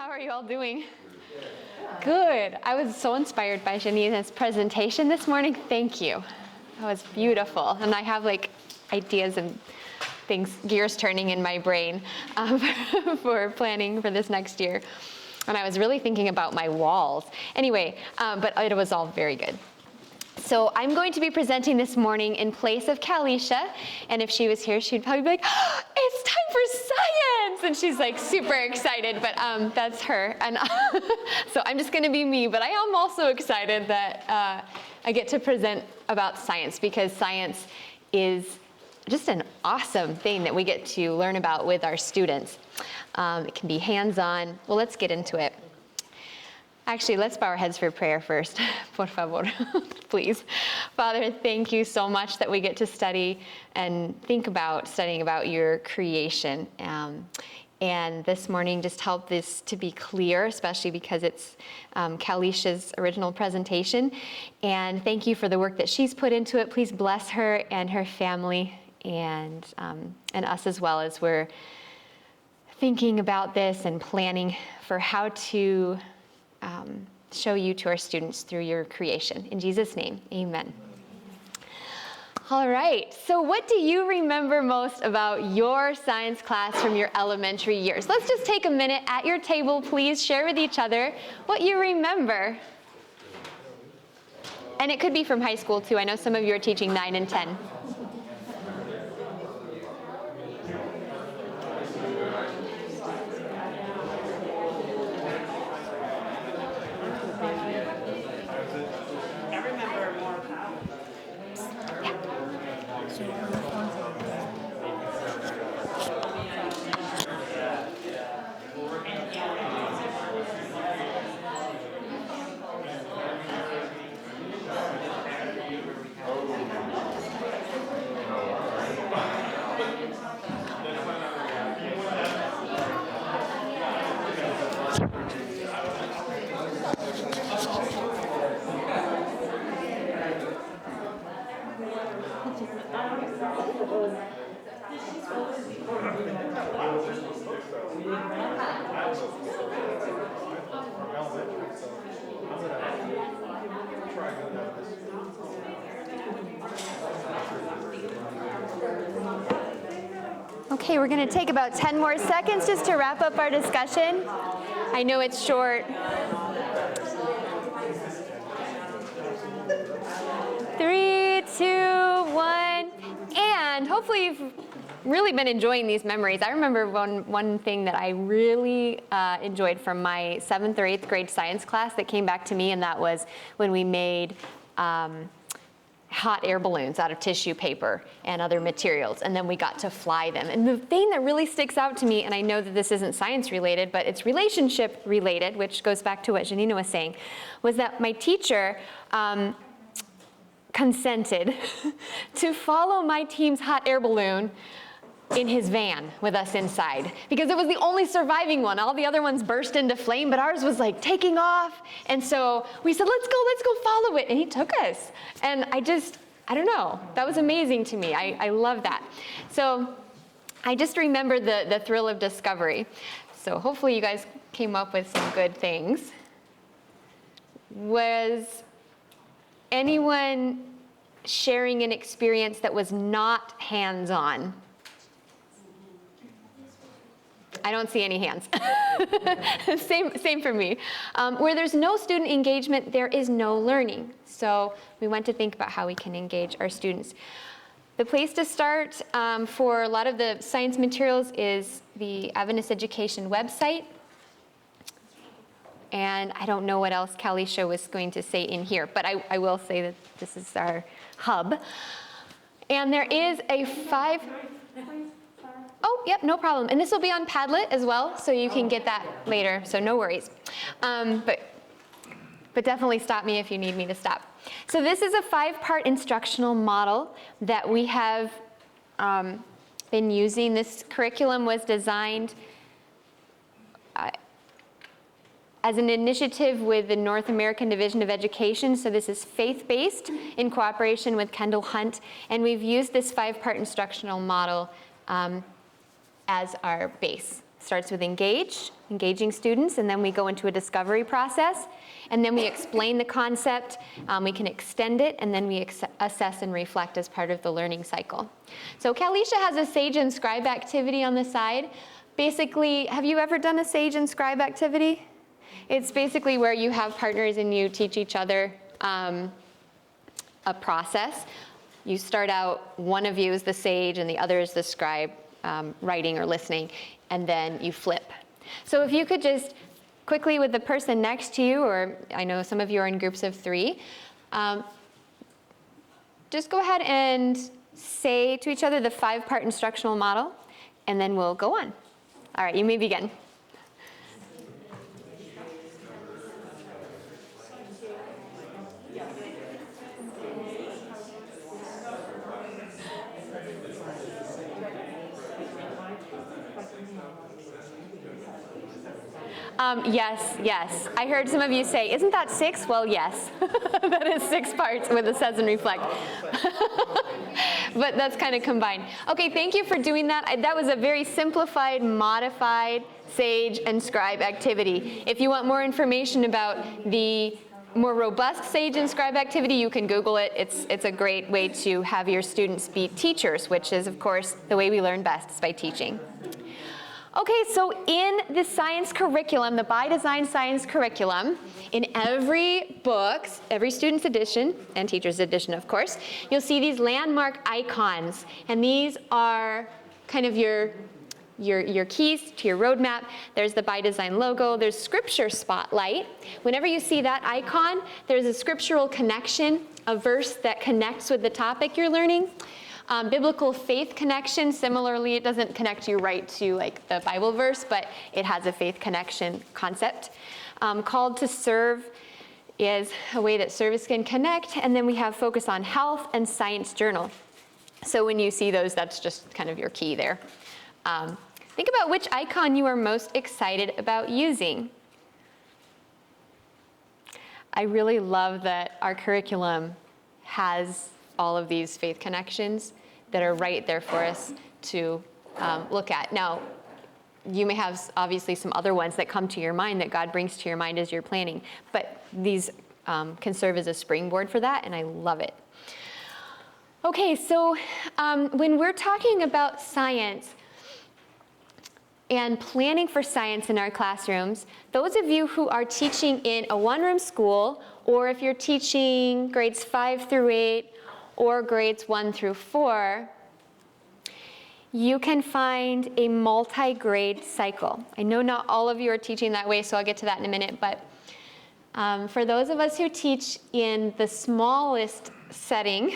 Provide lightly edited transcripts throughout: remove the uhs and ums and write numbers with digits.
How are you all doing? Good. I was so inspired by Janina's presentation this morning. Thank you. That was beautiful. And I have like ideas and things, gears turning in my brain for planning for this next year. And I was really thinking about my walls. Anyway, but it was all very good. So I'm going to be presenting this morning in place of Kalisha, and if she was here, she'd probably be like, oh, it's time for science, and she's like super excited, but that's her. And so I'm just gonna be me, but I am also excited that I get to present about science, because science is just an awesome thing that we get to learn about with our students. It can be hands-on. Well, let's get into it. Actually, let's bow our heads for prayer first, por favor, please. Father, thank you so much that we get to study and think about studying about your creation. And this morning, just help this to be clear, especially because it's Kalisha's original presentation. And thank you for the work that she's put into it. Please bless her and her family and us as well, as we're thinking about this and planning for how to show you to our students through your creation. In Jesus' name, amen. All right, so what do you remember most about your science class from your elementary years? Let's just take a minute at your table, please. Share with each other what you remember. And it could be from high school, too. I know some of you are teaching 9 and 10. Okay, we're going to take about 10 more seconds just to wrap up our discussion. I know it's short. 3, 2, 1, and hopefully you've really been enjoying these memories. I remember one thing that I really enjoyed from my 7th or 8th grade science class that came back to me, and that was when we made hot air balloons out of tissue paper and other materials, and then we got to fly them. And the thing that really sticks out to me, and I know that this isn't science related, but it's relationship related, which goes back to what Janina was saying, was that my teacher consented to follow my team's hot air balloon in his van with us inside, because it was the only surviving one. All the other ones burst into flame, but ours was like taking off. And so we said, let's go follow it. And he took us. And I don't know, that was amazing to me. I love that. So I just remember the thrill of discovery. So hopefully you guys came up with some good things. Was anyone sharing an experience that was not hands-on? I don't see any hands. Same for me. Where there's no student engagement, there is no learning. So we want to think about how we can engage our students. The place to start for a lot of the science materials is the Adventist Education website. And I don't know what else Kalisha was going to say in here, but I will say that this is our hub. And there is a Oh, yep, no problem. And this will be on Padlet as well, so you can get that later, so no worries. But definitely stop me if you need me to stop. So this is a 5-part instructional model that we have been using. This curriculum was designed as an initiative with the North American Division of Education. So this is faith-based in cooperation with Kendall Hunt. And we've used this 5-part instructional model as our base. Starts with engaging students, and then we go into a discovery process, and then we explain the concept, we can extend it, and then we assess and reflect as part of the learning cycle. So Kalisha has a Sage and Scribe activity on the side. Basically, have you ever done a Sage and Scribe activity? It's basically where you have partners and you teach each other a process. You start out, one of you is the Sage and the other is the Scribe, writing or listening, and then you flip. So if you could just quickly with the person next to you, or I know some of you are in groups of 3, just go ahead and say to each other the 5-part instructional model, and then we'll go on. All right, you may begin. Yes. I heard some of you say, isn't that 6? Well, yes. That is 6 parts with assess and reflect. But that's kind of combined. Okay, thank you for doing that. That was a very simplified, modified Sage and Scribe activity. If you want more information about the more robust Sage and Scribe activity, you can Google it. It's a great way to have your students be teachers, which is, of course, the way we learn best is by teaching. Okay, so in the science curriculum, the By Design science curriculum, in every book, every student's edition, and teacher's edition, of course, you'll see these landmark icons. And these are kind of your keys to your roadmap. There's the By Design logo. There's Scripture Spotlight. Whenever you see that icon, there's a scriptural connection, a verse that connects with the topic you're learning. Biblical faith connection, similarly, it doesn't connect you right to like the Bible verse, but it has a faith connection concept. Called to serve is a way that service can connect, and then we have focus on health and science journal. So when you see those, that's just kind of your key there. Think about which icon you are most excited about using. I really love that our curriculum has all of these faith connections that are right there for us to look at. Now, you may have obviously some other ones that come to your mind that God brings to your mind as you're planning, but these can serve as a springboard for that, and I love it. Okay, so when we're talking about science and planning for science in our classrooms, those of you who are teaching in a one-room school, or if you're teaching grades 5 through 8, or grades 1 through 4, you can find a multi-grade cycle. I know not all of you are teaching that way, so I'll get to that in a minute, but for those of us who teach in the smallest setting,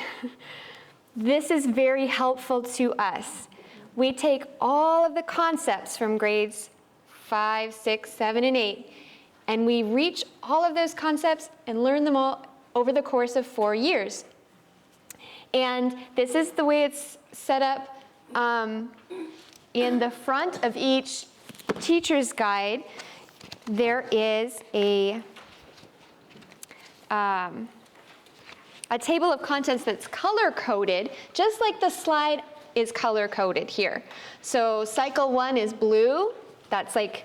this is very helpful to us. We take all of the concepts from grades 5, 6, 7, and 8, and we reach all of those concepts and learn them all over the course of 4 years. And this is the way it's set up in the front of each teacher's guide. There is a table of contents that's color-coded, just like the slide is color-coded here. So cycle 1 is blue. That's like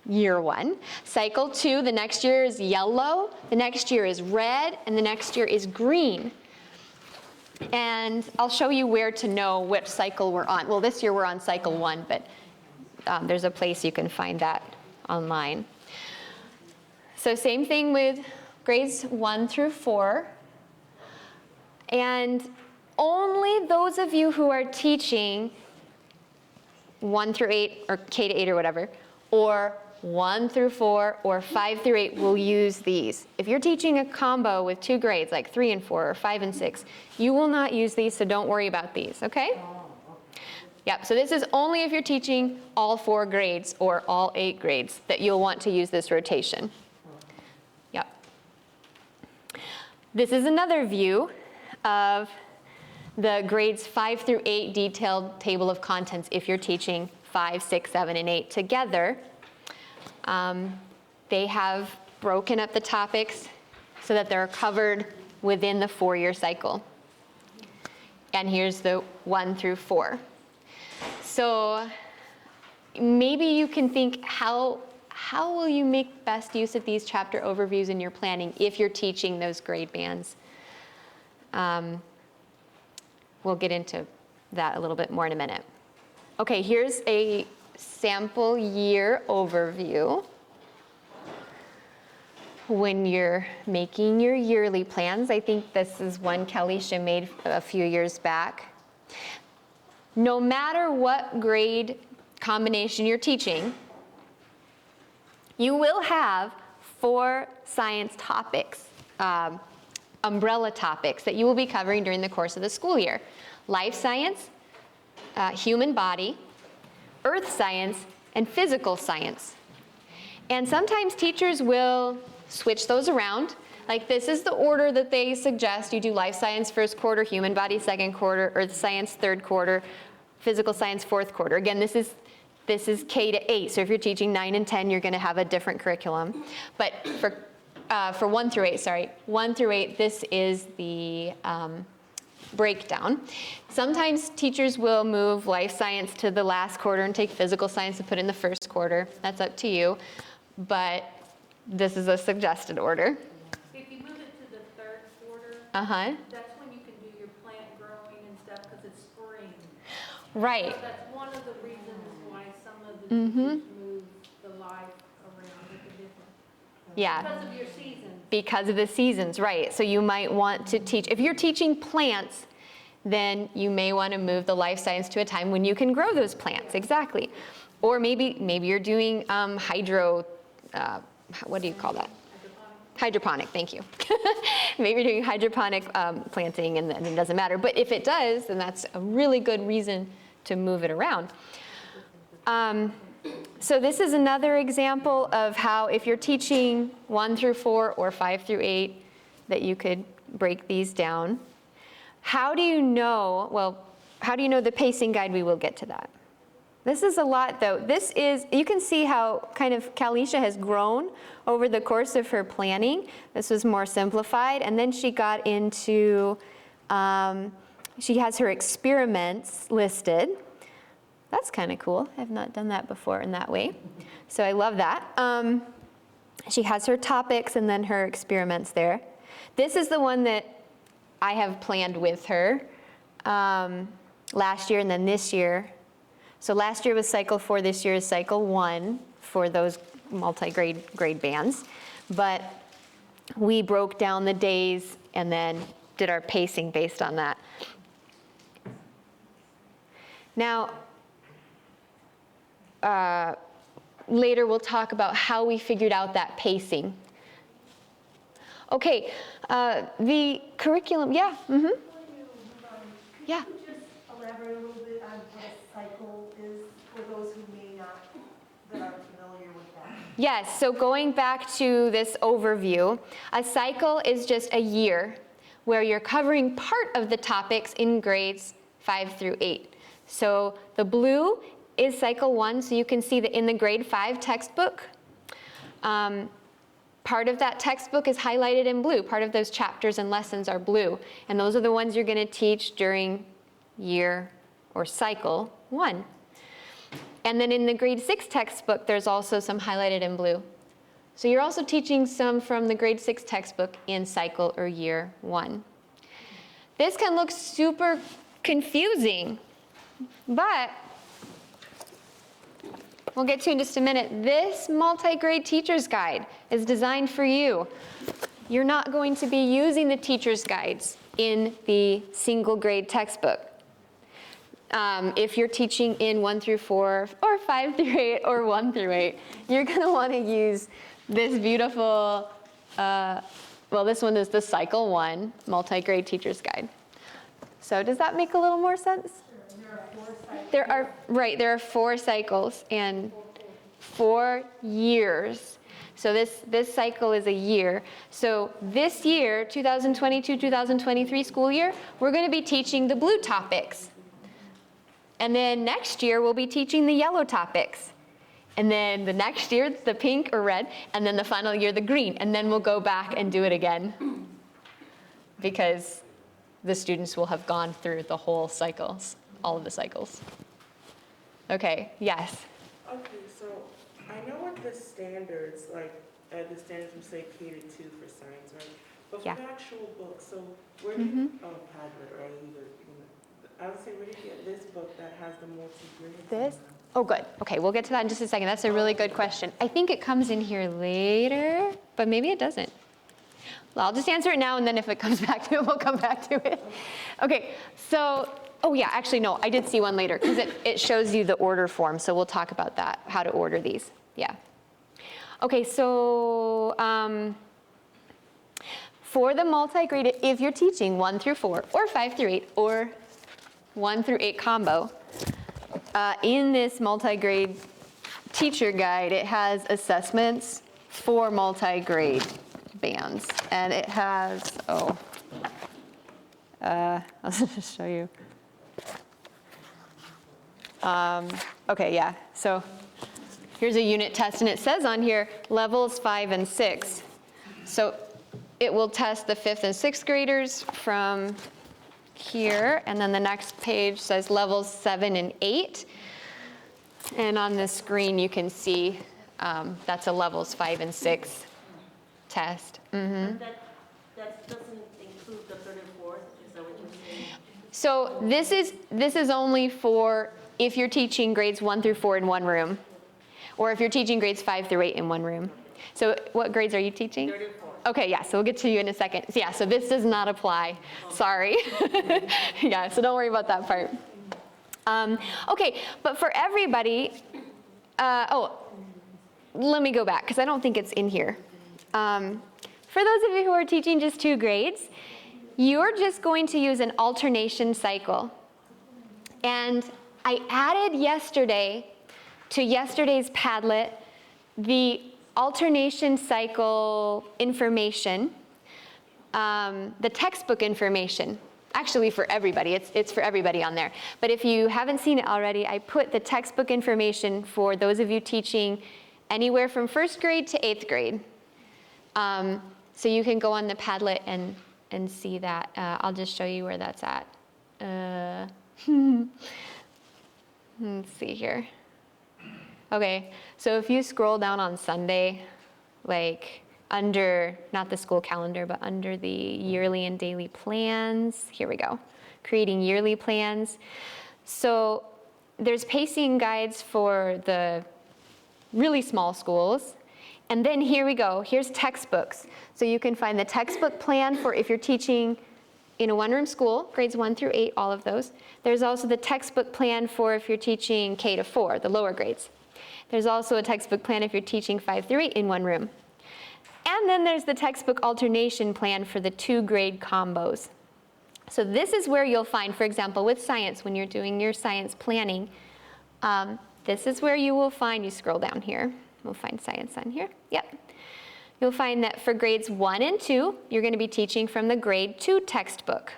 year 1. Cycle 2, the next year is yellow. The next year is red. And the next year is green. And I'll show you where to know which cycle we're on. Well, this year we're on cycle 1, but there's a place you can find that online. So same thing with grades 1 through 4. And only those of you who are teaching 1 through 8, or K to 8 or whatever, or 1 through 4, or 5 through 8 will use these. If you're teaching a combo with 2 grades, like 3 and 4, or 5 and 6, you will not use these, so don't worry about these, okay? Yep, so this is only if you're teaching all 4 grades, or all 8 grades, that you'll want to use this rotation. Yep. This is another view of the grades 5 through 8 detailed table of contents if you're teaching 5, 6, 7, and 8 together. They have broken up the topics so that they're covered within the 4-year cycle. And here's the 1 through 4. So maybe you can think, how will you make best use of these chapter overviews in your planning if you're teaching those grade bands? We'll get into that a little bit more in a minute. Okay, here's a sample year overview. When you're making your yearly plans, I think this is one Kalisha made a few years back. No matter what grade combination you're teaching, you will have 4 science topics, umbrella topics that you will be covering during the course of the school year. Life science, human body, earth science, and physical science. And sometimes teachers will switch those around. Like this is the order that they suggest. You do life science first quarter, human body second quarter, earth science third quarter, physical science fourth quarter. Again, this is K to 8. So if you're teaching 9 and 10, you're going to have a different curriculum. But for 1 through 8, 1 through 8, this is the breakdown. Sometimes teachers will move life science to the last quarter and take physical science and put it in the first quarter. That's up to you. But this is a suggested order. If you move it to the third quarter, that's when you can do your plant growing and stuff because it's spring. Right. So that's one of the reasons why some of the teachers move the life around with the different. Yeah. Because of your seasons. Because of the seasons, right. So you might want to teach, if you're teaching plants, then you may want to move the life science to a time when you can grow those plants, exactly. Or maybe you're doing what do you call that? Hydroponic, thank you. Maybe you're doing hydroponic planting and it doesn't matter. But if it does, then that's a really good reason to move it around. So this is another example of how if you're teaching 1 through 4 or 5 through 8, that you could break these down. How do you know the pacing guide? We will get to that. This is a lot though. You can see how kind of Kalisha has grown over the course of her planning. This was more simplified. And then she got into, she has her experiments listed. That's kind of cool. I've not done that before in that way. So I love that. She has her topics and then her experiments there. This is the one that I have planned with her last year and then this year. So last year was cycle 4, this year is cycle 1 for those multi-grade bands. But we broke down the days and then did our pacing based on that. Now, later we'll talk about how we figured out that pacing. Okay, the curriculum, yeah. Mm-hmm. Yeah. Could you just elaborate a little bit on what a cycle is for those who may not, that aren't familiar with that? Yes, so going back to this overview, a cycle is just a year where you're covering part of the topics in grades 5 through 8. So the blue is cycle 1, so you can see that in the grade 5 textbook, part of that textbook is highlighted in blue. Part of those chapters and lessons are blue. And those are the ones you're going to teach during year or cycle 1. And then in the grade 6 textbook, there's also some highlighted in blue. So you're also teaching some from the grade 6 textbook in cycle or year 1. This can look super confusing, but we'll get to in just a minute. This multi-grade teacher's guide is designed for you. You're not going to be using the teacher's guides in the single grade textbook. If you're teaching in 1 through 4 or 5 through 8 or 1 through 8, you're going to want to use this beautiful, this one is the cycle 1 multi-grade teacher's guide. So does that make a little more sense? There are 4 cycles and 4 years. So this cycle is a year. So this year, 2022-2023 school year, we're going to be teaching the blue topics. And then next year, we'll be teaching the yellow topics. And then the next year, the pink or red. And then the final year, the green. And then we'll go back and do it again. Because the students will have gone through the whole cycles, all of the cycles. Okay, yes? Okay, so I know what the standards, like, the standards would say K-2 for science, right? But for Yeah. the actual book, so where do you, Padlet or either, I would say, where do you get this book that has the multi-grades? This? Oh, good. Okay, we'll get to that in just a second. That's a really good question. I think it comes in here later, but maybe it doesn't. Well, I'll just answer it now, and then if it comes back to it, we'll come back to it. Okay, so, oh yeah, actually, no, I did see one later, because it shows you the order form, so we'll talk about that, how to order these. Yeah. Okay, so for the multi-grade, if you're teaching 1 through 4, or 5 through 8, or 1 through 8 combo, in this multi-grade teacher guide, it has assessments for multi-grade bands. And it has, I'll just show you. Okay, yeah, so here's a unit test, and it says on here, levels 5 and 6. So it will test the 5th and 6th graders from here, and then the next page says levels 7 and 8. And on the screen you can see that's a levels 5 and 6 test. That doesn't include the third and fourth, is that what you're saying? So this is only for if you're teaching grades 1 through 4 in one room, or if you're teaching grades 5 through 8 in one room. So what grades are you teaching? Third and fourth. Okay, yeah, so we'll get to you in a second. So yeah, so this does not apply. Sorry. Yeah, so don't worry about that part. Okay, but for everybody, let me go back, because I don't think it's in here. For those of you who are teaching just 2 grades, you're just going to use an alternation cycle. And I added yesterday to yesterday's Padlet the alternation cycle information, the textbook information, actually for everybody, it's for everybody on there. But if you haven't seen it already, I put the textbook information for those of you teaching anywhere from 1st grade to 8th grade. So you can go on the Padlet and see that. I'll just show you where that's at. Let's see here. Okay, so if you scroll down on Sunday, like under, not the school calendar, but under the yearly and daily plans, here we go, creating yearly plans. So there's pacing guides for the really small schools. And then here we go, here's textbooks. So you can find the textbook plan for if you're teaching in a one-room school, grades 1 through 8, all of those. There's also the textbook plan for if you're teaching K to 4, the lower grades. There's also a textbook plan if you're teaching 5 through 8 in one room. And then there's the textbook alternation plan for the 2-grade combos. So this is where you'll find, for example, with science, when you're doing your science planning, this is where you will find, you scroll down here, we'll find science on here, yep. You'll find that for grades 1 and 2, you're going to be teaching from the grade 2 textbook.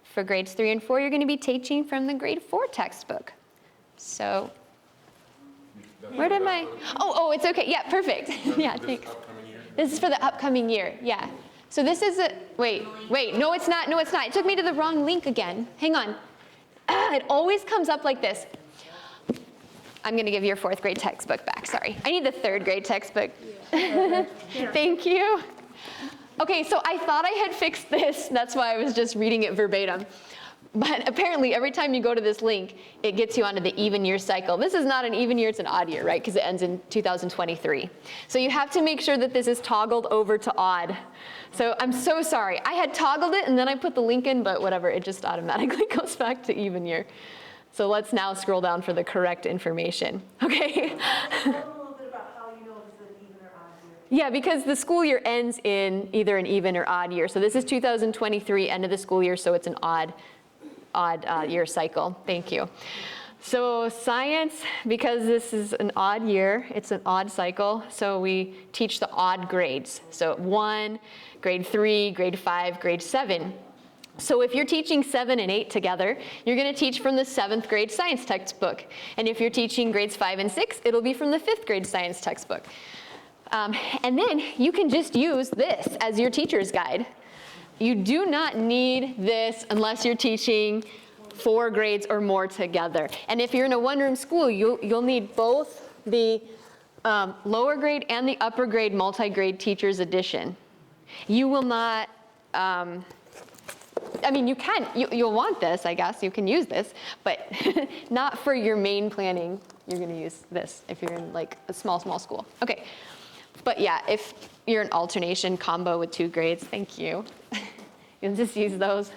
For grades 3 and 4, you're going to be teaching from the grade 4 textbook. So, where did my, oh, it's okay, yeah, perfect. Yeah, thanks. This is for the upcoming year, yeah. So this is a, wait, no it's not, It took me to the wrong link again. Hang on. It always comes up like this. I'm going to give your 4th grade textbook back, sorry. I need the 3rd grade textbook. Thank you. Okay, so I thought I had fixed this. That's why I was just reading it verbatim. But apparently, every time you go to this link, it gets you onto the even year cycle. This is not an even year, it's an odd year, right? Because it ends in 2023. So you have to make sure that this is toggled over to odd. So I'm so sorry. I had toggled it, and then I put the link in, but whatever, it just automatically goes back to even year. So let's now scroll down for the correct information, okay? Tell them a little bit about how you know if it's an even or odd year. Yeah, because the school year ends in either an even or odd year. So this is 2023, end of the school year, so it's an odd year cycle. Thank you. So science, because this is an odd year, it's an odd cycle, so we teach the odd grades. So 1, grade 3, grade 5, grade 7. So if you're teaching 7 and 8 together, you're going to teach from the 7th grade science textbook. And if you're teaching grades 5 and 6, it'll be from the 5th grade science textbook. And then you can just use this as your teacher's guide. You do not need this unless you're teaching 4 grades or more together. And if you're in a one-room school, you'll need both the lower grade and the upper grade multi-grade teachers edition. You will not, I mean, you'll want this, I guess, you can use this, but not for your main planning. You're gonna use this if you're in like a small school. Okay, but yeah, if you're an alternation combo with 2 grades, thank you. You'll just use those.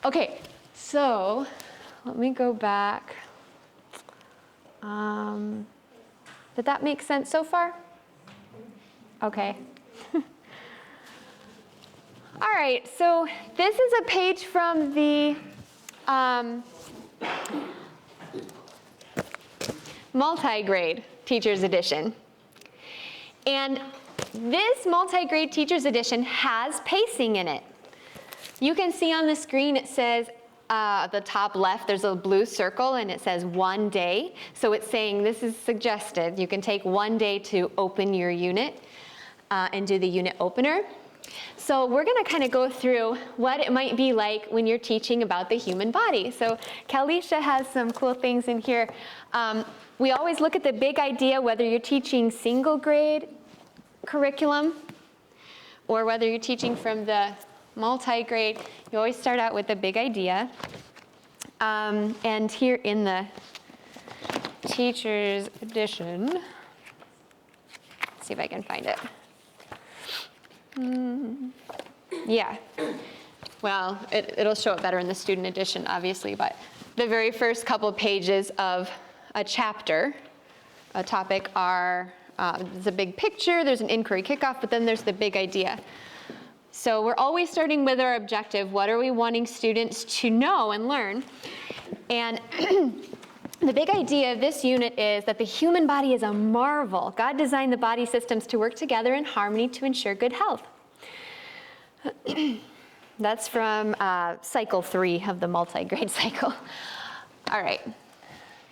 Okay, so let me go back. Did that make sense so far? Okay. All right, so this is a page from the multi-grade Teacher's Edition. And this multi-grade Teacher's Edition has pacing in it. You can see on the screen it says, at the top left, there's a blue circle and it says 1 day. So it's saying this is suggested. You can take 1 day to open your unit and do the unit opener. So we're gonna kind of go through what it might be like when you're teaching about the human body. So Kalisha has some cool things in here. We always look at the big idea, whether you're teaching single grade curriculum or whether you're teaching from the multi-grade, you always start out with the big idea. And here in the Teacher's Edition, let's see if I can find it. Yeah, well, it'll show it better in the Student Edition, obviously, but the very first couple pages of a chapter, a topic are, there's a big picture, there's an inquiry kickoff, but then there's the big idea. So we're always starting with our objective. What are we wanting students to know and learn? And the big idea of this unit is that the human body is a marvel. God designed the body systems to work together in harmony to ensure good health. That's from cycle 3 of the multi-grade cycle. All right.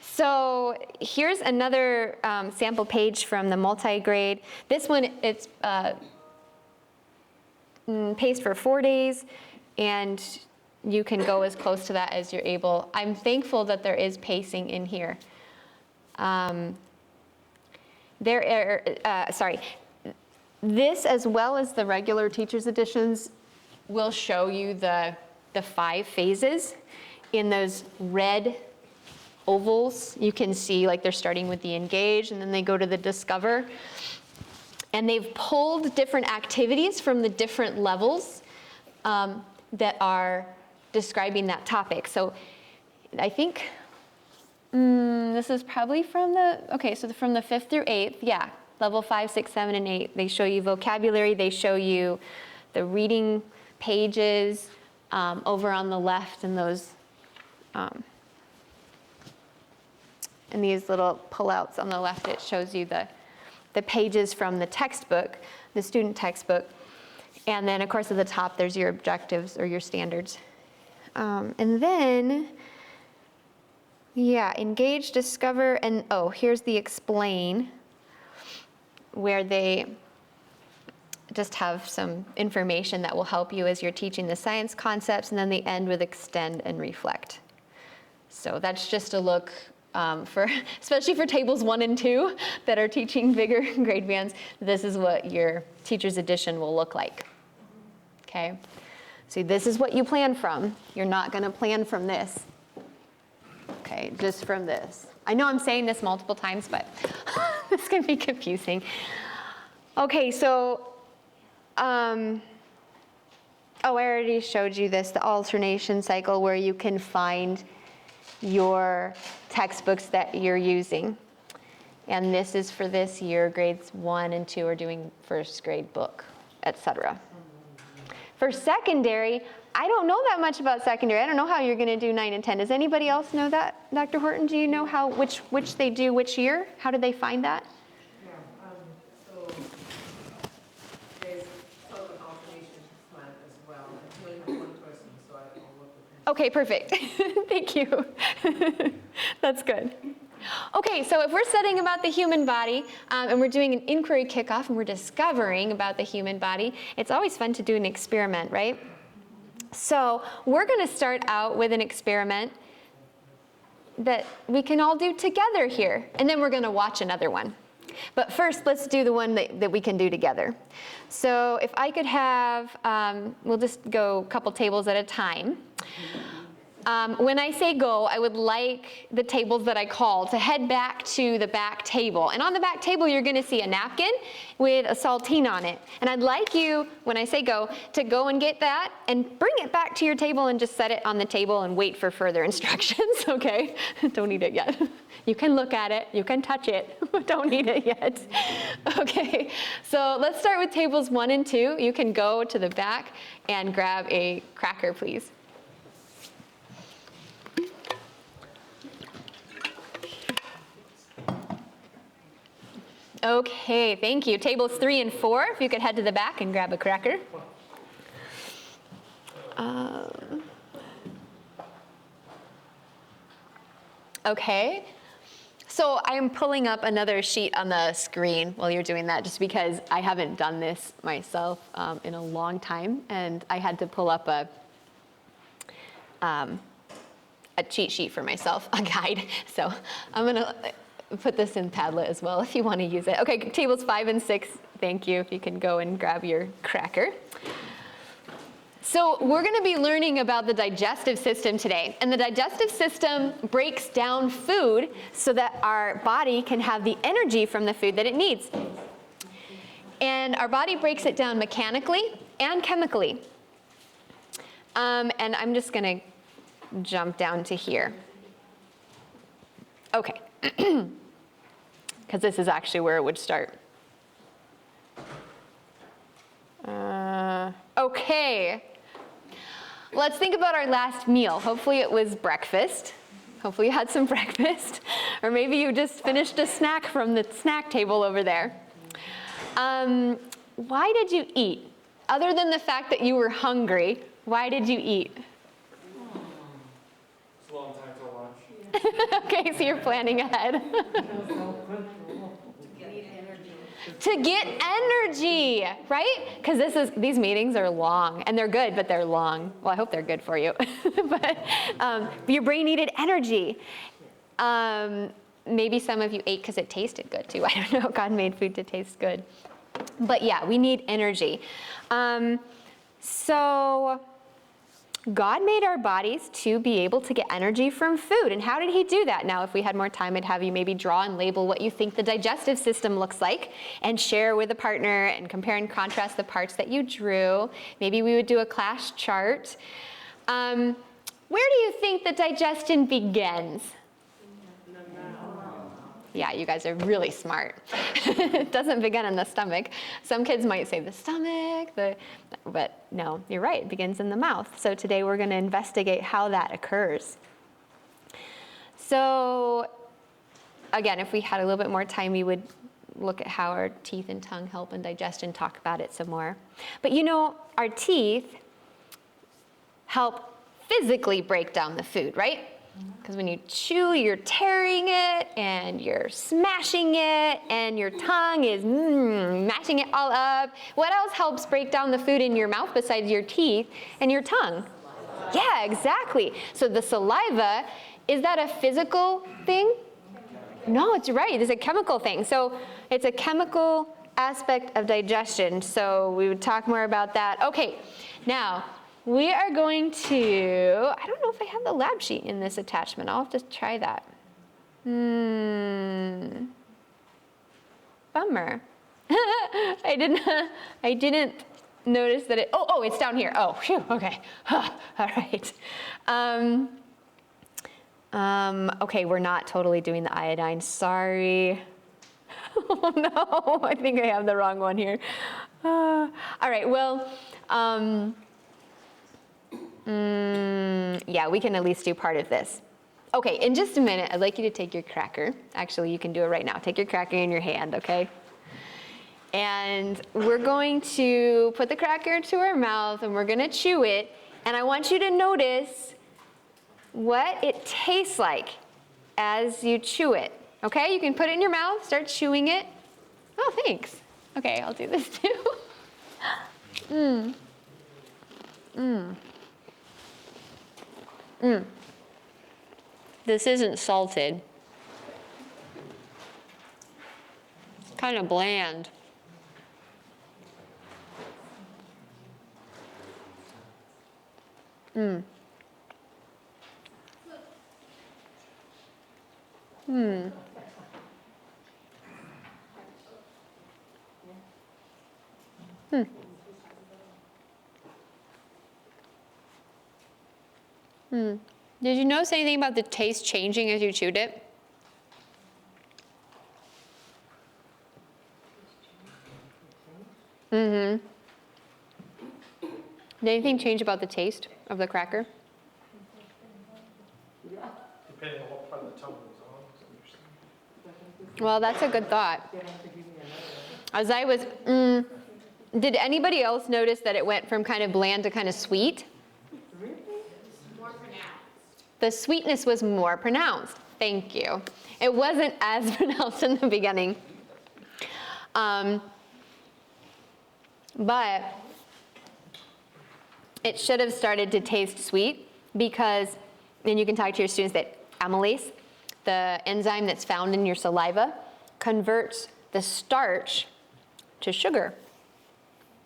So here's another sample page from the multi-grade. This one, it's paced for 4 days, and you can go as close to that as you're able. I'm thankful that there is pacing in here. This, as well as the regular Teacher's Editions, will show you the 5 phases in those red ovals. You can see like they're starting with the engage, and then they go to the discover. And they've pulled different activities from the different levels that are describing that topic. So I think this is probably from from the 5th through 8th, yeah, level 5, 6, 7, and 8. They show you vocabulary, they show you the reading pages over on the left, and those, and these little pullouts on the left, it shows you the pages from the textbook, the student textbook. And then, of course, at the top, there's your objectives or your standards. And then, yeah, engage, discover, and here's the explain, where they just have some information that will help you as you're teaching the science concepts, and then they end with extend and reflect. So that's just a look especially for tables 1 and 2 that are teaching bigger grade bands. This is what your Teacher's Edition will look like. Okay, so this is what you plan from. You're not going to plan from this. Okay, just from this. I know I'm saying this multiple times, but this can be confusing. Okay, so I already showed you this, the alternation cycle, where you can find your textbooks that you're using. And this is for this year, grades 1 and 2 are doing first grade book, etc. For secondary, I don't know that much about secondary. I don't know how you're going to do 9 and 10. Does anybody else know that? Dr. Horton, do you know how which they do which year? How do they find that? Yeah, so there's sort of an alternation plan as well. I only have one person, so I will work with him. Okay, perfect. Thank you. That's good. Okay, so if we're studying about the human body and we're doing an inquiry kickoff and we're discovering about the human body, it's always fun to do an experiment, right? So we're going to start out with an experiment that we can all do together here. And then we're going to watch another one. But first, let's do the one that we can do together. So if I could have, we'll just go a couple tables at a time. When I say go, I would like the tables that I call to head back to the back table. And on the back table, you're going to see a napkin with a saltine on it. And I'd like you, when I say go, to go and get that and bring it back to your table and just set it on the table and wait for further instructions, okay? Don't eat it yet. You can look at it, you can touch it, but don't eat it yet. Okay, so let's start with tables 1 and 2. You can go to the back and grab a cracker, please. Okay, thank you. Tables 3 and 4, if you could head to the back and grab a cracker. Okay, so I'm pulling up another sheet on the screen while you're doing that, just because I haven't done this myself in a long time, and I had to pull up a cheat sheet for myself, a guide. So I'm gonna put this in Padlet as well if you want to use it. Okay, tables 5 and 6, thank you. If you can go and grab your cracker. So we're going to be learning about the digestive system today. And the digestive system breaks down food so that our body can have the energy from the food that it needs. And our body breaks it down mechanically and chemically. And I'm just going to jump down to here. Okay. Because this is actually where it would start. Okay. Let's think about our last meal. Hopefully it was breakfast. Hopefully you had some breakfast. Or maybe you just finished a snack from the snack table over there. Why did you eat? Other than the fact that you were hungry, why did you eat? It's a long time till lunch. Okay, so you're planning ahead. To get energy, right? Because these meetings are long, and they're good, but they're long. Well, I hope they're good for you. But your brain needed energy. Maybe some of you ate because it tasted good too. I don't know. God made food to taste good. But yeah, we need energy. So God made our bodies to be able to get energy from food. And how did he do that? Now, if we had more time, I'd have you maybe draw and label what you think the digestive system looks like and share with a partner and compare and contrast the parts that you drew. Maybe we would do a class chart. Where do you think the digestion begins? Yeah, you guys are really smart. It doesn't begin in the stomach. Some kids might say the stomach, but no, you're right, it begins in the mouth. So today we're going to investigate how that occurs. So again, if we had a little bit more time, we would look at how our teeth and tongue help in digestion, talk about it some more. But you know, our teeth help physically break down the food, right? Because when you chew, you're tearing it, and you're smashing it, and your tongue is mashing it all up. What else helps break down the food in your mouth besides your teeth and your tongue? Yeah, exactly. So the saliva, is that a physical thing? No, it's right. It's a chemical thing. So it's a chemical aspect of digestion. So we would talk more about that. Okay, now, we are going to, I don't know if I have the lab sheet in this attachment. I'll have to try that. Bummer. I didn't notice that it, oh, it's down here. Oh, phew, okay. All right. Okay, we're not totally doing the iodine. Sorry. Oh no, I think I have the wrong one here. All right, well, yeah, we can at least do part of this. Okay, in just a minute, I'd like you to take your cracker. Actually, you can do it right now. Take your cracker in your hand, okay? And we're going to put the cracker to our mouth, and we're going to chew it. And I want you to notice what it tastes like as you chew it. Okay, you can put it in your mouth, start chewing it. Oh, thanks. Okay, I'll do this too. This isn't salted. It's kind of bland. Mm. Hmm. Hmm. Hmm. Did you notice anything about the taste changing as you chewed it? Mm-hmm. Did anything change about the taste of the cracker? Depending on what part of the tongue it was on, it's interesting. Well, that's a good thought. They have to give me another one. As I was, did anybody else notice that it went from kind of bland to kind of sweet? More pronounced. The sweetness was more pronounced. Thank you. It wasn't as pronounced in the beginning. But it should have started to taste sweet because, and you can talk to your students, that amylase, the enzyme that's found in your saliva, converts the starch to sugar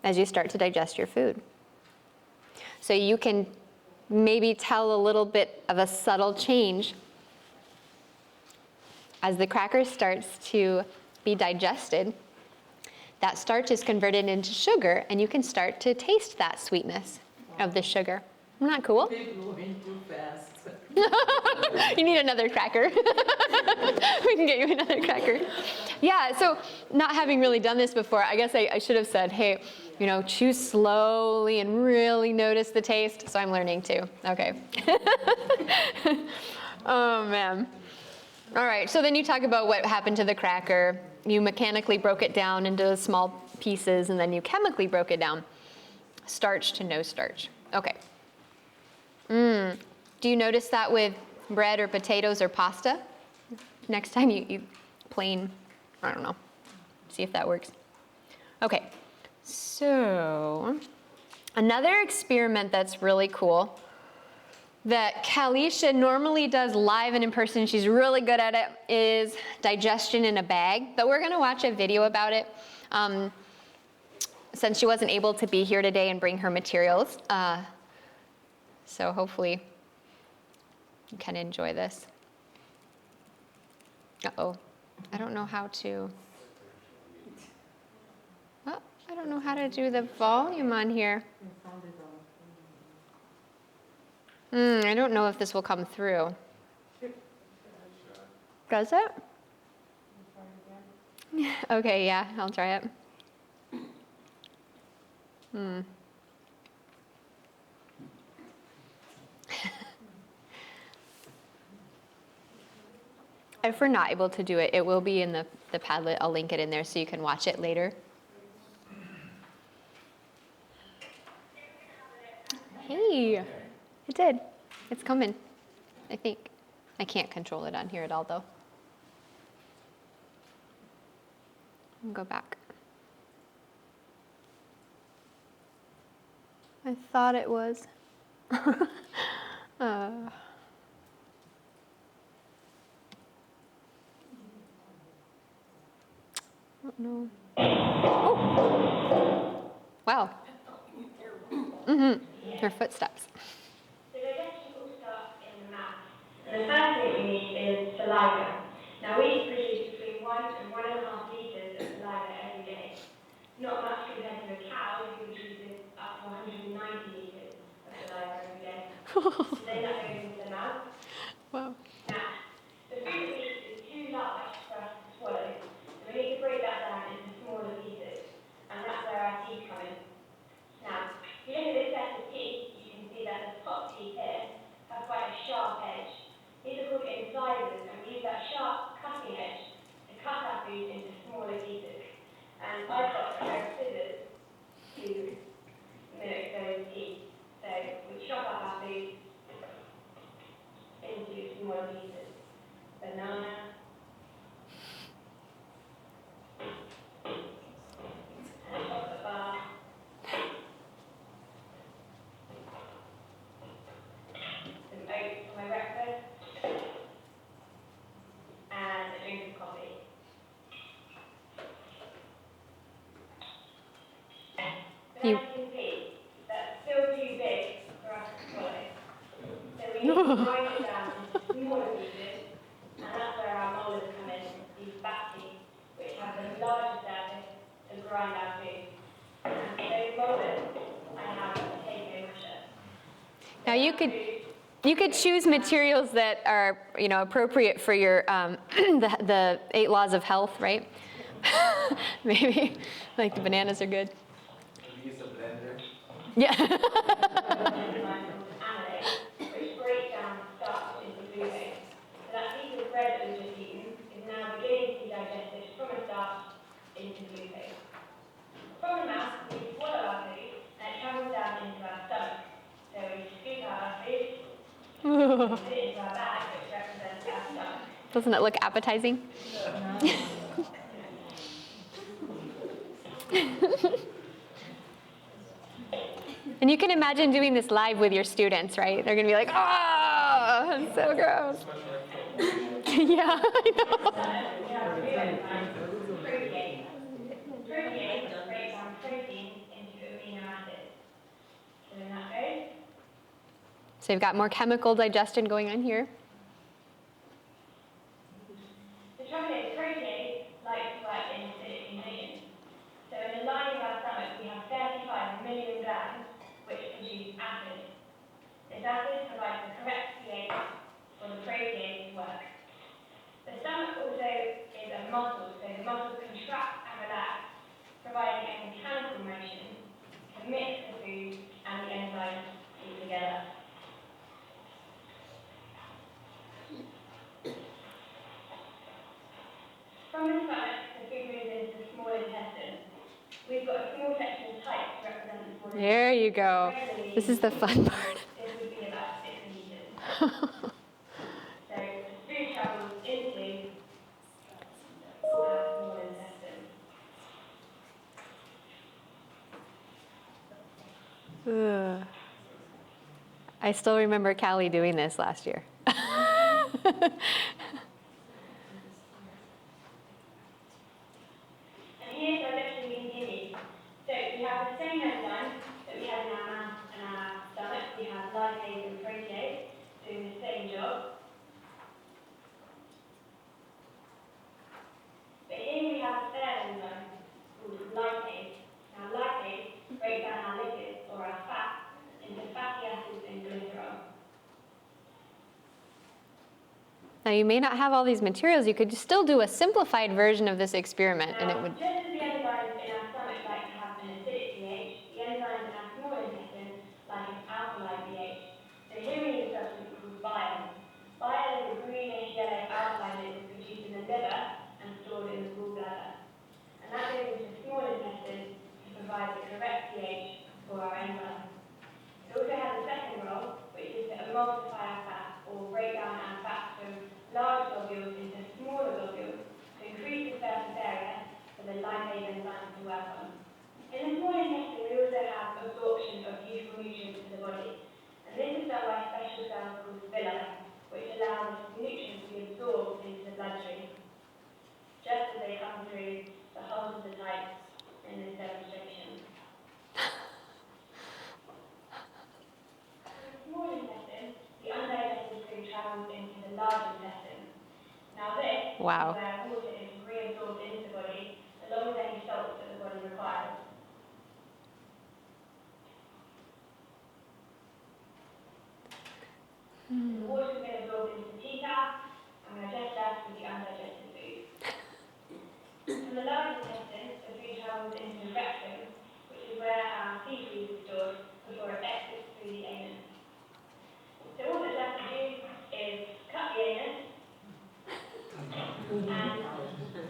as you start to digest your food. So you can maybe tell a little bit of a subtle change as the cracker starts to be digested. That starch is converted into sugar, and you can start to taste that sweetness of the sugar. Isn't that cool? Going too fast. You need another cracker. We can get you another cracker. Yeah, so not having really done this before, I guess I should have said, hey, you know, chew slowly and really notice the taste. So I'm learning too. Okay. Oh, man. All right, so then you talk about what happened to the cracker. You mechanically broke it down into small pieces, and then you chemically broke it down. Starch to no starch. Okay. Do you notice that with bread or potatoes or pasta? Next time you eat plain, I don't know. See if that works. Okay, so another experiment that's really cool that Kalisha normally does live and in person, she's really good at it, is digestion in a bag. But we're gonna watch a video about it since she wasn't able to be here today and bring her materials. So hopefully you can enjoy this. Uh-oh, I don't know how to, well, I don't know how to do the volume on here. I don't know if this will come through. Does it? Okay, yeah, I'll try it. If we're not able to do it, it will be in the Padlet. I'll link it in there so you can watch it later. Hey, it did. It's coming, I think. I can't control it on here at all, though. I'll go back. I thought it was. I don't know. Oh! Wow. Her footsteps. So digestion all starts in the mouth. And the first thing we need is saliva. Now we produce between 1 and 1.5 litres of saliva every day. Not much compared to a cow who produces up to 190 litres of saliva every day. Then that goes into the mouth. Wow. Now, the food we eat is too large for us to swallow. So we need to break that down into smaller pieces. And that's where our teeth come in. Now, if you look at this set of teeth, you can see that the top teeth here have quite a sharp edge. These are called incisors, and we use that sharp cutting edge to cut our food into smaller pieces. And I've got a pair of scissors to mimic those teeth. So we chop up our food into smaller pieces. Banana. And chocolate bar. we need to break it down into smaller pieces, and that's where our molars come in, these back teeth, which have a larger surface to grind our food. And those molars, I have a potato masher. Now you could choose materials that are, you know, appropriate for your the 8 laws of health, right? Maybe like the bananas are good. Use a blender. Yeah. Amylase, which breaks down starch into glucose. So that piece of bread that we've just eaten is now beginning to be digested from a starch into glucose. From the mouth, we swallow our food and it travels down into our stomach. So we scoop out our food, and put it into our bag, which represents our stomach. Doesn't it look appetizing? And you can imagine doing this live with your students, right? They're gonna be like, oh, it's so gross. Yeah, I know. We have two enzymes, protease. Protease breaks down protein into amino acids. So then that goes. So you've got more chemical digestion going on here. The trouble is protease likes to work in acidic conditions. So in the lining of our stomach, we have 35 million glands which produce acid. This acid provides the correct pH for the protease to work. The stomach also is a muscle, so the muscle contracts and relaxes, providing a mechanical motion to mix the food and the enzymes all together. From the stomach, the food moves into the small intestine. We've got a small section of type to represent the small intestine. There you go. This is the fun part. This would be about 6 meters. So the food travels into our small intestine. Ugh. I still remember Callie doing this last year. And here's our vegetable continues. So we have the same enzymes that we have in our mouth and our stomach. We have lipase and protease doing the same job. But here we have a third enzyme called lipase. Now lipase breaks down our lipids or our fat into fatty acids and glycerol. Now you may not have all these materials. You could still do a simplified version of this experiment, and it Now, would. just as the enzymes in our stomach like to have an acidic pH, the enzymes in our small intestine like an alkaline pH. So here we need a substance called bile. Bile is a greenish yellow alkaline that is produced in the liver and stored in the gallbladder. And that goes into the small intestine to provide the correct pH for our enzymes. It also has a second role, which is to emulsify our fat or break down our fat from large globules into smaller globules to increase the surface area for the lipase enzyme to work on. In the small intestine, we also have absorption of useful nutrients to the body. And this is done by special cells called villi, which allow the nutrients to be absorbed into the bloodstream, just as they come through the holes of the types in this demonstration. In the small intestine, the undigested food travels into the large intestine. Now this Wow. is where water is reabsorbed into the body, along with any salts that the body requires. The water has been absorbed into the teacup, and we're just left with the undigested food. From the large intestine, the food travels into the rectum, which is where our feces is stored before it exits through the anus. So all that's left to do is cut the anus and go to the food.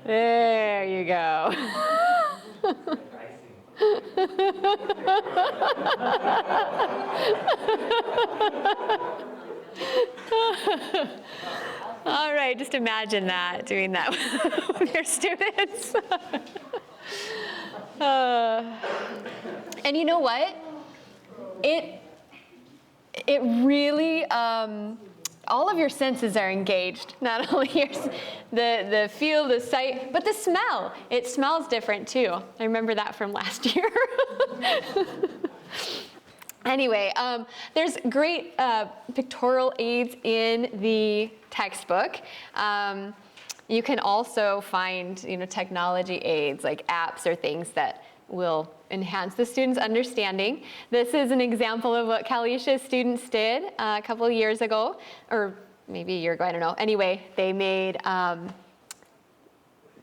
There you go. All right, just imagine that, doing that with your students. And you know what? It really, all of your senses are engaged. Not only the feel, the sight, but the smell. It smells different too. I remember that from last year. Anyway, there's great pictorial aids in the textbook. You can also find, technology aids like apps or things that will enhance the students' understanding. This is an example of what Kalisha's students did a couple of years ago, or maybe a year ago, I don't know. Anyway, they made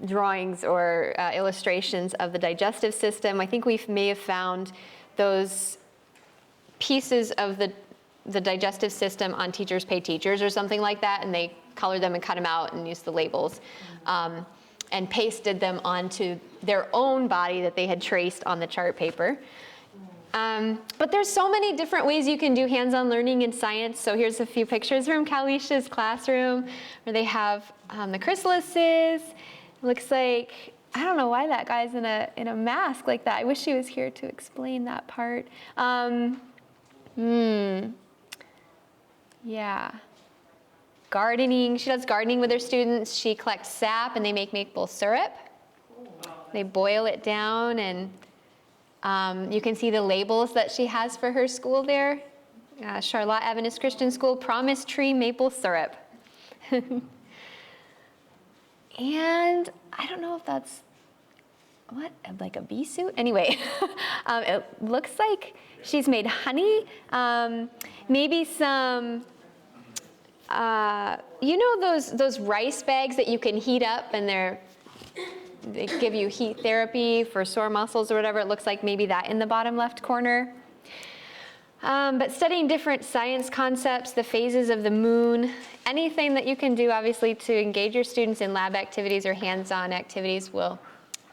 drawings or illustrations of the digestive system. I think we may have found those pieces of the digestive system on Teachers Pay Teachers or something like that, and they colored them and cut them out and used the labels and pasted them onto their own body that they had traced on the chart paper. But there's so many different ways you can do hands-on learning in science. So here's a few pictures from Kalisha's classroom where they have the chrysalises. Looks like, I don't know why that guy's in a mask like that. I wish he was here to explain that part. Yeah. Gardening, she does gardening with her students. She collects sap and they make maple syrup. They boil it down and you can see the labels that she has for her school there. Charlotte Adventist Christian School, Promise Tree Maple Syrup. And I don't know if that's, like a bee suit? Anyway, it looks like she's made honey, maybe some, those rice bags that you can heat up and they give you heat therapy for sore muscles or whatever. It looks like maybe that in the bottom left corner. But studying different science concepts, the phases of the moon, anything that you can do obviously to engage your students in lab activities or hands-on activities will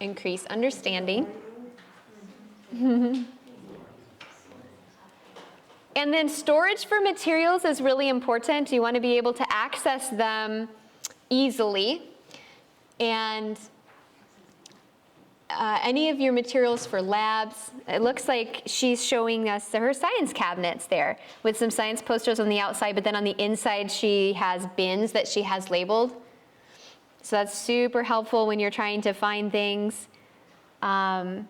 increase understanding. And then storage for materials is really important. You want to be able to access them easily. And any of your materials for labs, it looks like she's showing us her science cabinets there with some science posters on the outside, but then on the inside she has bins that she has labeled. So that's super helpful when you're trying to find things. Eye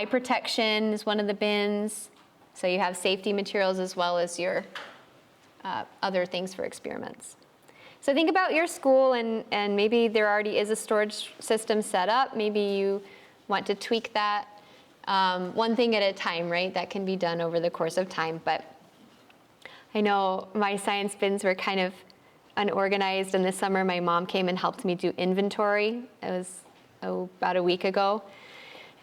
protection is one of the bins. So you have safety materials as well as your other things for experiments. So think about your school and maybe there already is a storage system set up. Maybe you want to tweak that one thing at a time, right? That can be done over the course of time. But I know my science bins were kind of unorganized, and this summer my mom came and helped me do inventory. It was about a week ago.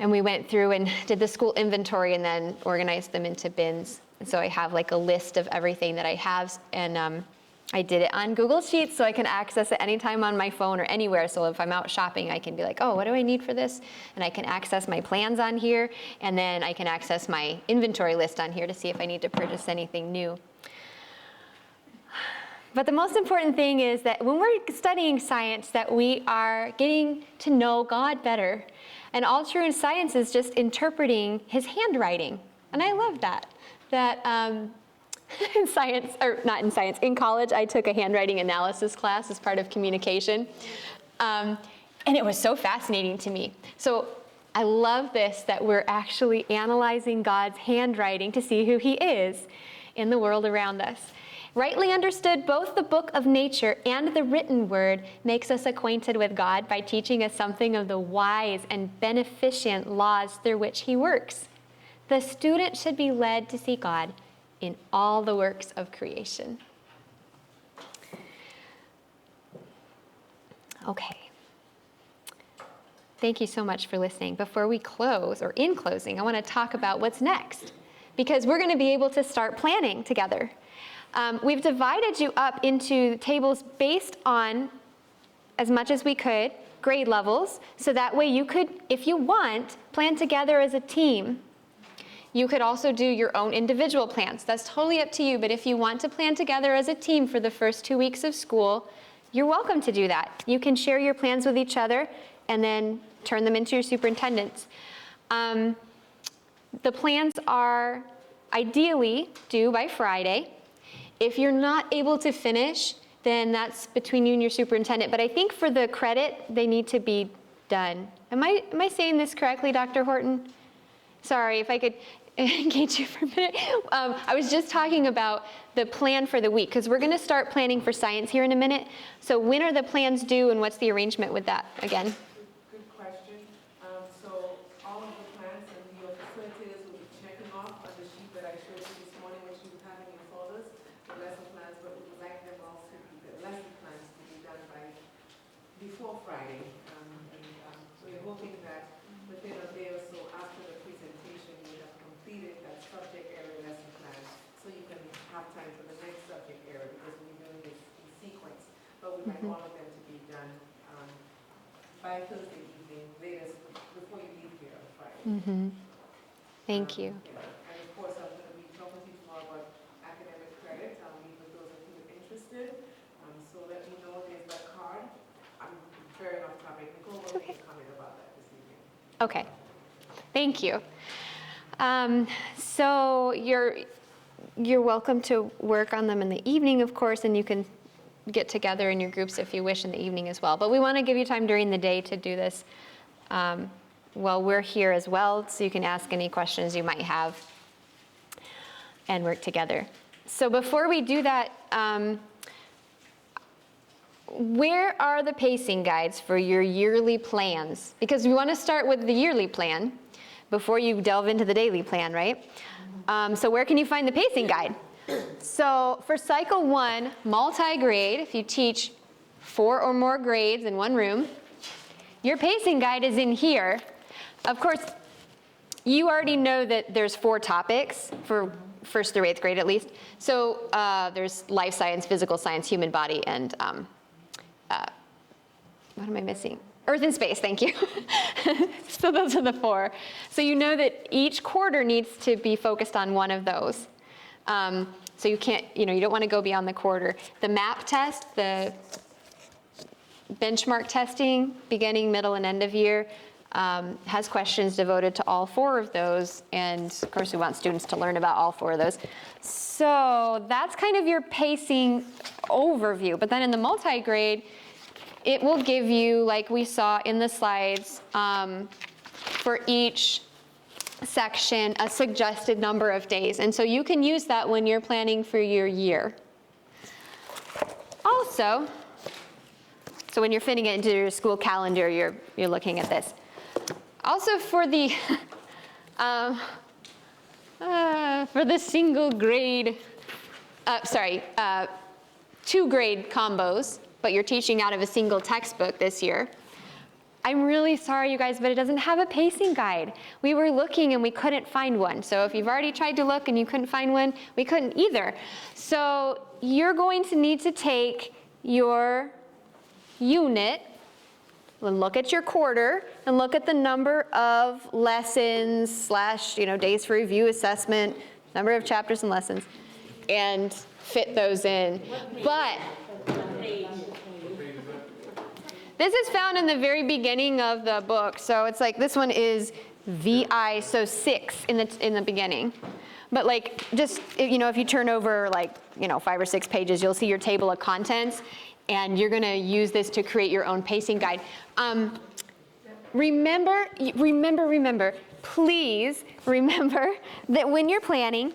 And we went through and did the school inventory and then organized them into bins. So I have like a list of everything that I have, and I did it on Google Sheets so I can access it anytime on my phone or anywhere. So if I'm out shopping, I can be like, oh, what do I need for this? And I can access my plans on here, and then I can access my inventory list on here to see if I need to purchase anything new. But the most important thing is that when we're studying science, that we are getting to know God better. And all true science is just interpreting his handwriting. And I love that. In science, or not in science, in college, I took a handwriting analysis class as part of communication. And it was so fascinating to me. So I love this, that we're actually analyzing God's handwriting to see who he is in the world around us. Rightly understood, both the book of nature and the written word makes us acquainted with God by teaching us something of the wise and beneficent laws through which he works. The student should be led to see God in all the works of creation. Okay. Thank you so much for listening. Before we close, or in closing, I want to talk about what's next, because we're going to be able to start planning together. We've divided you up into tables based on, as much as we could, grade levels, so that way you could, if you want, plan together as a team. You could also do your own individual plans. That's totally up to you, but if you want to plan together as a team for the first 2 weeks of school, you're welcome to do that. You can share your plans with each other and then turn them into your superintendents. The plans are ideally due by Friday. If you're not able to finish, then that's between you and your superintendent. But I think for the credit, they need to be done. Am I saying this correctly, Dr. Horton? Sorry, if I could engage you for a minute. I was just talking about the plan for the week, because we're going to start planning for science here in a minute. So when are the plans due, and what's the arrangement with that again? Good question. So all of the plans and your facilitators will be checking off on the sheet that I showed you this morning, which you have in your folders, the lesson plans, but we would like them also, the lesson plans to be done before Friday. We're hoping that within a day or so after the presentation, you have completed that subject area lesson plan, so you can have time for the next subject area, because we're doing this in sequence. But we might want them to be done by Thursday evening, latest, before you leave here on Friday. Thank you. Yeah. And of course, I'm going to be talking to you tomorrow about academic credit. I'll meet with those of you who are interested. So let me know, there's that card. I'm very off topic. Nicole will make a comment about that this evening. Okay, thank you. So you're welcome to work on them in the evening, of course, and you can get together in your groups if you wish in the evening as well. But we want to give you time during the day to do this while we're here as well, so you can ask any questions you might have and work together. So before we do that, where are the pacing guides for your yearly plans? Because we want to start with the yearly plan before you delve into the daily plan, right? So where can you find the pacing guide? So for cycle 1, multi-grade, if you teach 4 or more grades in one room, your pacing guide is in here. Of course, you already know that there's 4 topics for 1st through 8th grade at least. So there's life science, physical science, human body, and what am I missing? Earth and space, thank you. So those are the 4. So you know that each quarter needs to be focused on one of those. So you can't, you don't want to go beyond the quarter. The MAP test, the benchmark testing, beginning, middle, and end of year, has questions devoted to all 4 of those. And of course, we want students to learn about all 4 of those. So that's kind of your pacing overview. But then in the multi-grade, it will give you, like we saw in the slides, for each section, a suggested number of days. And so you can use that when you're planning for your year. Also, so when you're fitting it into your school calendar, you're looking at this. Also for the single grade, 2 grade combos, but you're teaching out of a single textbook this year. I'm really sorry, you guys, but it doesn't have a pacing guide. We were looking and we couldn't find one. So if you've already tried to look and you couldn't find one, we couldn't either. So you're going to need to take your unit, look at your quarter, and look at the number of lessons / days for review, assessment, number of chapters and lessons, and fit those in. But this is found in the very beginning of the book. So it's like this one is VI, so 6 in the beginning. But like just, if you turn over 5 or 6 pages, you'll see your table of contents, and you're going to use this to create your own pacing guide. Remember, please remember that when you're planning,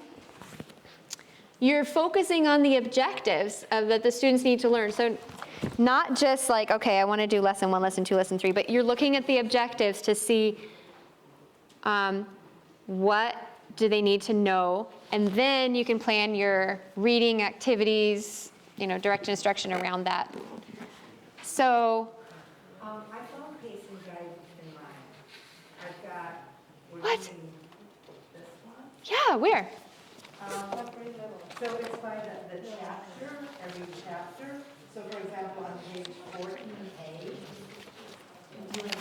you're focusing on the objectives that the students need to learn. So not just like, okay, I want to do lesson 1, lesson 2, lesson 3, but you're looking at the objectives to see what do they need to know, and then you can plan your reading activities, direct instruction around that. So. I found pacing guide in mine. I've got. What? This one. Yeah, where? So it's by the chapter, every chapter. So for example, on page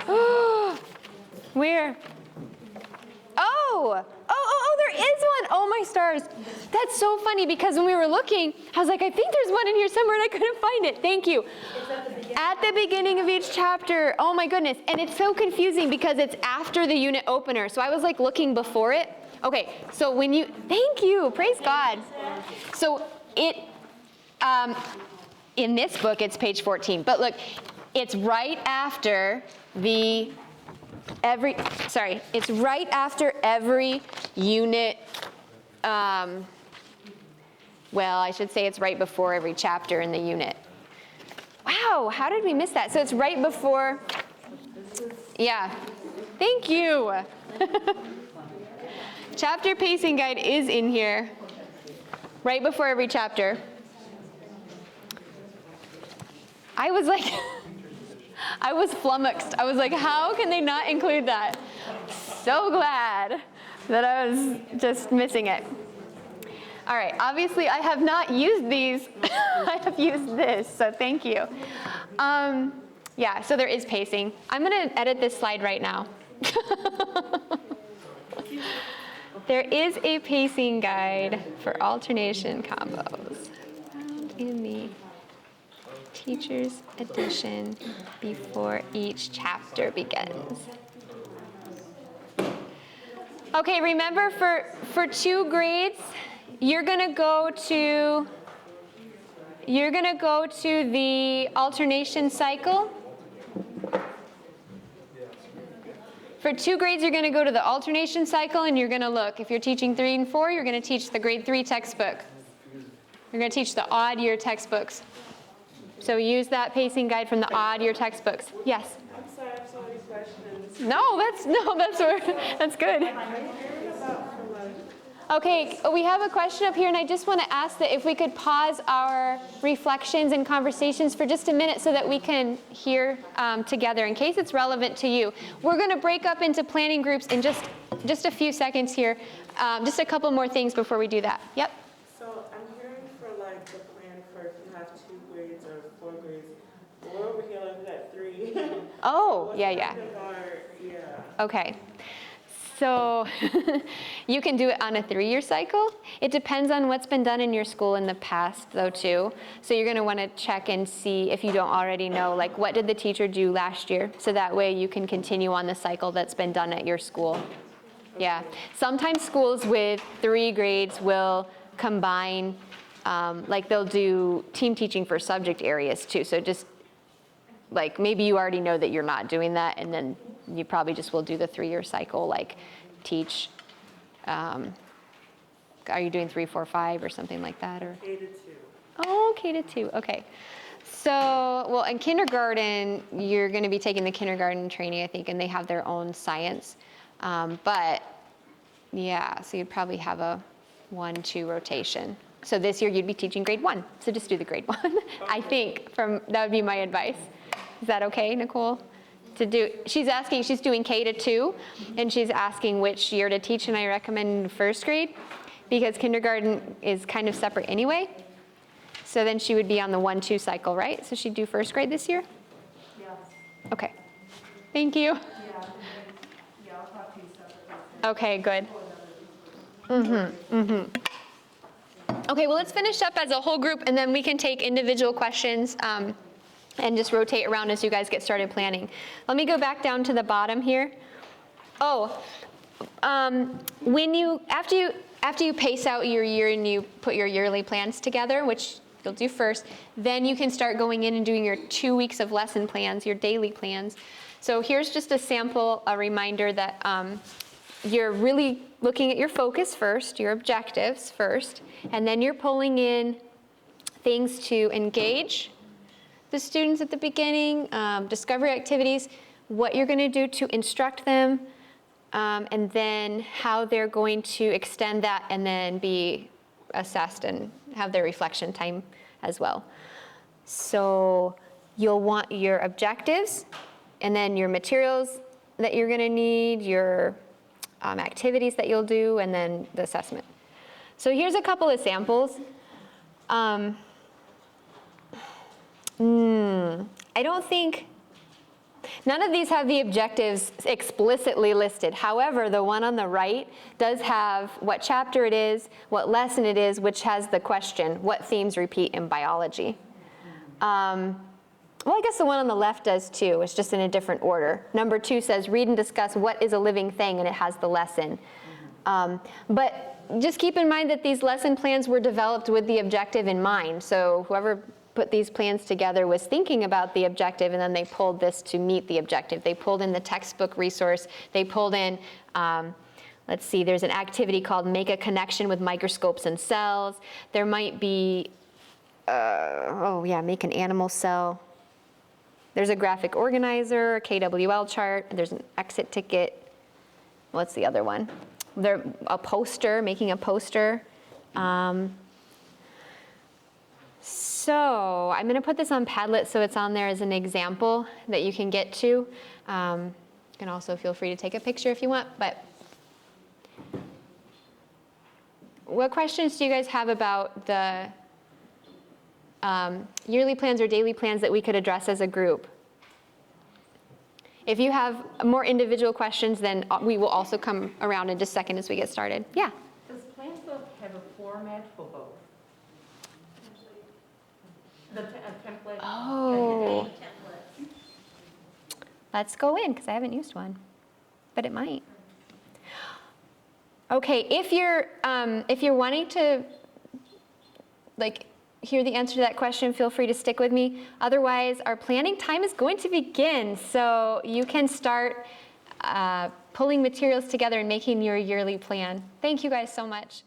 14A. Where? Oh, there is one. Oh my stars. That's so funny, because when we were looking, I was like, I think there's one in here somewhere, and I couldn't find it. Thank you. At the beginning of each chapter. Oh my goodness. And it's so confusing because it's after the unit opener. So I was like looking before it. Okay, so thank you, praise God. So in this book, it's page 14. But look, it's right after the it's right after every unit. Well, I should say it's right before every chapter in the unit. Wow, how did we miss that? So it's right before, yeah, thank you. Chapter pacing guide is in here, right before every chapter. I was like, I was flummoxed. I was like, how can they not include that? So glad that I was just missing it. All right, obviously I have not used these. I have used this, so thank you. Yeah, so there is pacing. I'm gonna edit this slide right now. There is a pacing guide for alternation combos found in the Teacher's Edition before each chapter begins. Okay, remember for 2 grades, you're gonna go to the alternation cycle. For 2 grades, you're gonna go to the alternation cycle and you're gonna look. If you're teaching 3 and 4, you're gonna teach the grade 3 textbook. You're gonna teach the odd year textbooks. So use that pacing guide from the odd year textbooks. Yes? I'm sorry, I have so many questions. That's good. I'm hearing about for like, Okay, we have a question up here, and I just want to ask that if we could pause our reflections and conversations for just a minute so that we can hear together in case it's relevant to you. We're going to break up into planning groups in just a few seconds here. Just a couple more things before we do that. Yep. so I'm hearing for like the plan for if you have 2 grades or 4 grades. We're over here looking at 3. Oh, What yeah. kind of are- yeah. Okay. So you can do it on a 3-year cycle. It depends on what's been done in your school in the past, though, too. So you're going to want to check and see if you don't already know, like, what did the teacher do last year? So that way you can continue on the cycle that's been done at your school. Yeah. Sometimes schools with 3 grades will combine, like they'll do team teaching for subject areas, too. So just, like, maybe you already know that you're not doing that, and then you probably just will do the 3-year cycle, like teach, are you doing 3, 4, 5 or something like that? Or K to 2. Oh, K to 2, okay. So, well, in kindergarten, you're gonna be taking the kindergarten training, I think, and they have their own science. But yeah, so you'd probably have a 1-2 rotation. So this year you'd be teaching grade 1, so just do the grade 1, I think, that would be my advice. Is that okay, Nicole? She's doing K to 2, and she's asking which year to teach, and I recommend 1st grade, because kindergarten is kind of separate anyway. So then she would be on the 1-2 cycle, right? So she'd do 1st grade this year? Yes, Okay, thank you. yeah, I'll talk to you separately. Okay, good. Okay, well, let's finish up as a whole group, and then we can take individual questions and just rotate around as you guys get started planning. Let me go back down to the bottom here. Oh, after you pace out your year and you put your yearly plans together, which you'll do first, then you can start going in and doing your 2 weeks of lesson plans, your daily plans. So here's just a sample, a reminder that you're really looking at your focus first, your objectives first, and then you're pulling in things to engage the students at the beginning, discovery activities, what you're going to do to instruct them, and then how they're going to extend that and then be assessed and have their reflection time as well. So you'll want your objectives, and then your materials that you're going to need, your activities that you'll do, and then the assessment. So here's a couple of samples. I don't think, none of these have the objectives explicitly listed. However, the one on the right does have what chapter it is, what lesson it is, which has the question, what themes repeat in biology? Well, I guess the one on the left does too. It's just in a different order. Number 2 says, read and discuss what is a living thing, and it has the lesson. But just keep in mind that these lesson plans were developed with the objective in mind. So whoever put these plans together was thinking about the objective, and then they pulled this to meet the objective. They pulled in the textbook resource. They pulled in, let's see, there's an activity called Make a Connection with Microscopes and Cells. There might be, make an animal cell. There's a graphic organizer, a KWL chart. There's an exit ticket. What's the other one? A poster, making a poster. So I'm going to put this on Padlet so it's on there as an example that you can get to. You can also feel free to take a picture if you want. But what questions do you guys have about the yearly plans or daily plans that we could address as a group? If you have more individual questions, then we will also come around in just a second as we get started. Yeah? Does Plansbook have a format for both? A template? Oh. Template. Let's go in, because I haven't used one, but it might. Okay, if you're wanting to hear the answer to that question, feel free to stick with me. Otherwise, our planning time is going to begin, so you can start pulling materials together and making your yearly plan. Thank you guys so much.